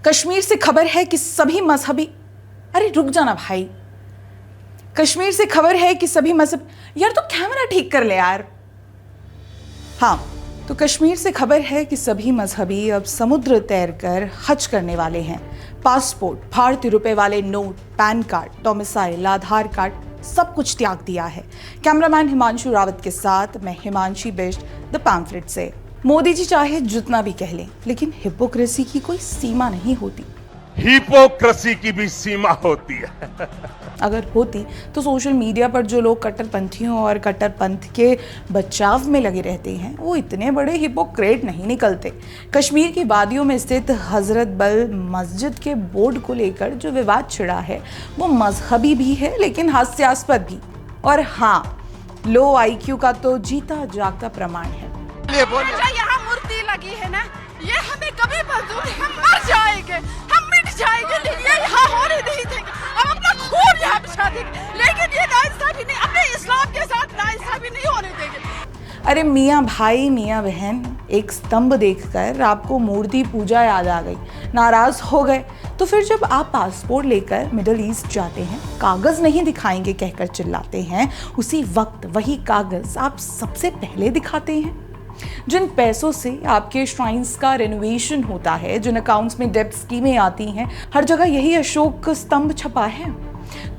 कश्मीर से खबर है कि सभी मजहबी, अरे रुक जाना भाई। कश्मीर से खबर है कि सभी मजहब, यार तो कैमरा ठीक कर ले यार। हाँ, तो कश्मीर से खबर है कि सभी मजहबी अब समुद्र तैरकर हज करने वाले हैं। पासपोर्ट, भारतीय रुपए वाले नोट, पैन कार्ड, डोमिसाइल, आधार कार्ड, सब कुछ त्याग दिया है। कैमरामैन हिमांशु रावत के साथ मैं हिमांशी बिष्ट, द पैम्फलेट से। मोदी जी चाहे जितना भी कह लें, लेकिन हिपोक्रेसी की कोई सीमा नहीं होती। हिपोक्रेसी की भी सीमा होती है। अगर होती तो सोशल मीडिया पर जो लोग कट्टरपंथियों और कट्टरपंथ के बचाव में लगे रहते हैं वो इतने बड़े हिपोक्रेट नहीं निकलते। कश्मीर की वादियों में स्थित हजरत बल मस्जिद के बोर्ड को लेकर जो विवाद छिड़ा है वो मजहबी भी है लेकिन हास्यास्पद भी। और हाँ, लो आईक्यू का तो जीता जागता प्रमाण है। यहाँ मूर्ति लगी है ना, ये हमें कभी मंजूर नहीं, हम मर जाएंगे, हम मिट जाएंगे, लेकिन ये यहाँ होने नहीं देंगे। हम अपना खून यहाँ बिछा देंगे, लेकिन ये नाइंसाफी नहीं, अपने इस्लाम के साथ नाइंसाफी नहीं होने देंगे। अरे मियाँ भाई, मियाँ बहन, एक स्तंभ देखकर आपको मूर्ति पूजा याद आ गई, नाराज हो गए। तो फिर जब आप पासपोर्ट लेकर मिडिल ईस्ट जाते हैं, कागज नहीं दिखाएंगे कहकर चिल्लाते हैं, उसी वक्त वही कागज आप सबसे पहले दिखाते हैं। जिन पैसों से आपके श्राइन्स का रेनोवेशन होता है, जिन अकाउंट्स में डेब्ट स्कीमें आती हैं, हर जगह यही अशोक स्तंभ छपा है।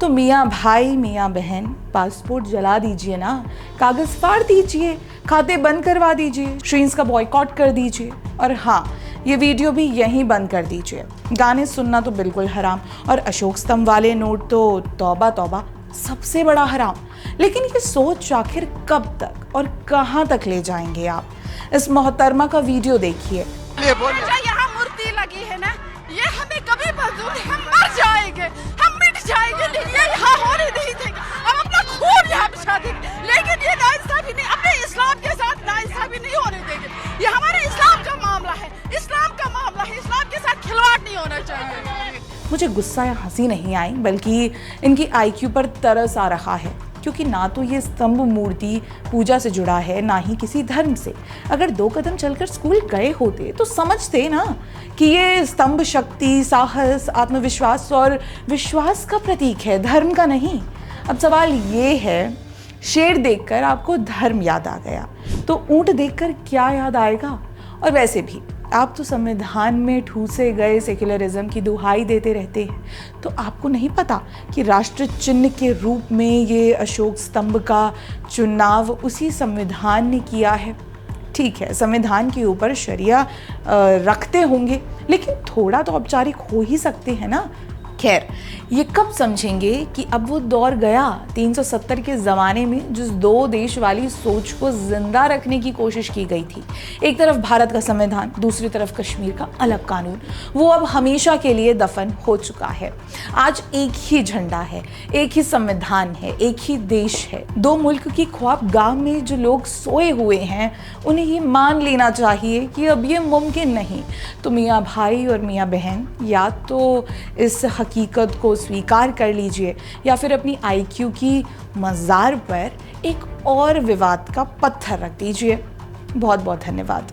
तो मियाँ भाई, मियाँ बहन, पासपोर्ट जला दीजिए ना, कागज फाड़ दीजिए, खाते बंद करवा दीजिए, श्राइन्स का बॉयकॉट कर दीजिए। और हाँ, ये वीडियो भी यहीं बंद कर दीजिए। गाने सुनना तो बिल्कुल हराम, और अशोक स्तंभ वाले नोट तो तौबा तौबा सबसे बड़ा हराम। लेकिन ये सोच आखिर कब तक और कहां तक ले जाएंगे आप? इस मोहतरमा का वीडियो देखिए। यहाँ मूर्ति लगी है ना, ये हमें कभी मंजूर नहीं, हम मर जाएंगे, हम मिट जाएंगे, लेकिन ये यहाँ होने नहीं देंगे। हम अपना खून यहाँ बिछा देंगे, लेकिन ये नाइंसाफी नहीं, अपने इस्लाम के साथ नाइंसाफी नहीं होने देंगे। ये हमारे इस्लाम का मामला है, इस्लाम का मामला है, इस्लाम के साथ खिलवाड़ नहीं होना चाहिए। मुझे गुस्सा या हंसी नहीं आई, बल्कि इनकी आईक्यू पर तरस आ रहा है, क्योंकि ना तो ये स्तंभ मूर्ति पूजा से जुड़ा है, ना ही किसी धर्म से। अगर 2 कदम चलकर स्कूल गए होते तो समझते ना कि ये स्तंभ शक्ति, साहस, आत्मविश्वास और विश्वास का प्रतीक है, धर्म का नहीं। अब सवाल ये है, शेर देखकर आपको धर्म याद आ गया, तो ऊंट देखकर क्या याद आएगा? और वैसे भी आप तो संविधान में ठूसे गए सेक्युलरिज्म की दुहाई देते रहते हैं, तो आपको नहीं पता कि राष्ट्र चिन्ह के रूप में ये अशोक स्तंभ का चुनाव उसी संविधान ने किया है। ठीक है, संविधान के ऊपर शरिया रखते होंगे, लेकिन थोड़ा तो औपचारिक हो ही सकते हैं ना। खैर, ये कब समझेंगे कि अब वो दौर गया 370 के ज़माने में जिस 2 देश वाली सोच को जिंदा रखने की कोशिश की गई थी। एक तरफ भारत का संविधान, दूसरी तरफ कश्मीर का अलग कानून, वो अब हमेशा के लिए दफन हो चुका है। आज एक ही झंडा है, एक ही संविधान है, एक ही देश है। 2 मुल्क की ख्वाब गाँव में जो लोग सोए हुए हैं, उन्हें ये मान लेना चाहिए कि अब ये मुमकिन नहीं। तो मियाँ भाई और मियाँ बहन, या तो इस हकीकत को स्वीकार कर लीजिए, या फिर अपनी आईक्यू की मज़ार पर एक और विवाद का पत्थर रख दीजिए। बहुत बहुत धन्यवाद।